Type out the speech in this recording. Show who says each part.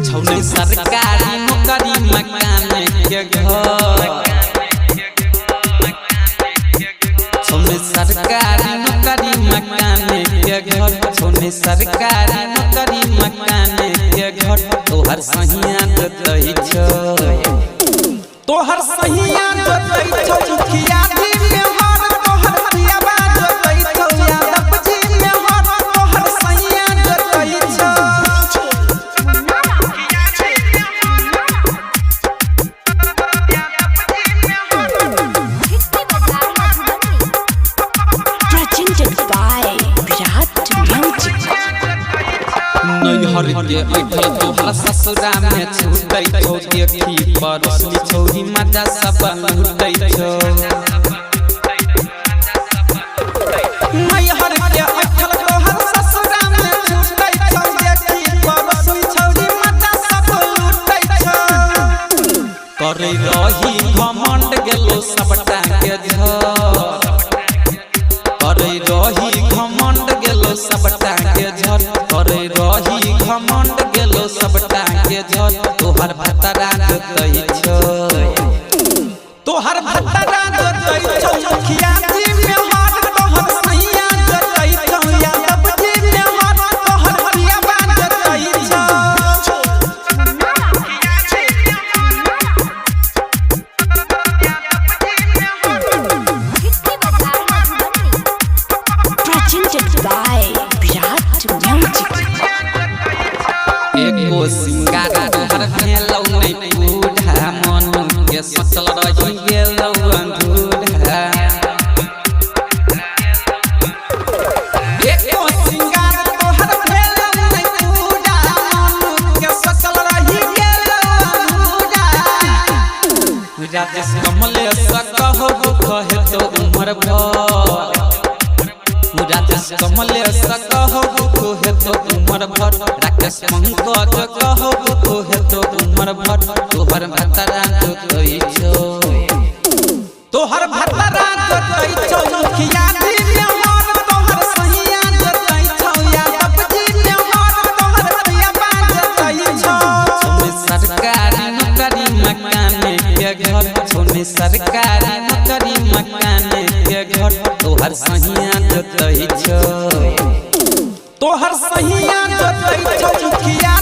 Speaker 1: सरकारी नौकरी मकान के घर छोने सरकारी नौकरी मकान के घर छोने सरकारी नौकरी मकान के घर तोहर सहिया जतई छ तोहर सहिया जतई छ मुखिया जी में हर तोहर पियाबा जतई छ यादव जी में हर तोहर सहिया जतई छ नैहर के ऐठल तोहर ससुरा में छूटै छौ देखी परसली छौरी मजा सब लूटै छौ नैहर के ऐठल तोहर ससुरा में छूटै छौ देखी परसली छौरी मजा सब लूटै छौ करे रही घमंड गेलो सबटा के झर करे रही घमंड गेलो सबटा के झर करे रही घमंड गेलो सबटा के झर तोहर भतरा जतई छ तोहर भतरा जतई छ मुखिया जी में हर तोहर सैया जतई छ यादव जी में हर तोहर पियाबा जतई छ एको सिंगार तोहर भेलौ नै बूढ़ा मन के सचल रही गेलौ अंधूरा एको सिंगार तोहर भेलौ नै बूढ़ा मन के सचल रही गेलौ अंधूरा राजेश कमलेश कहो कहे तो उमर भर राजेश कमलेश कहो कहे तो उमर भर राकेश पंकज कहो कहे तो उमर भर तोहर भतरा जतई छौ तोहर भतरा जतई छौ मुखिया जी में हर तोहर सहिया जतई छौ यादव जी में हर तोहर पियाबा जतई छौ छोने सरकारी नौकरी मकान के घर छोने सरकारी नौकरी मकान के घर तोहर सहिया जतई छ तोहर सहिया जतई छ मुखिया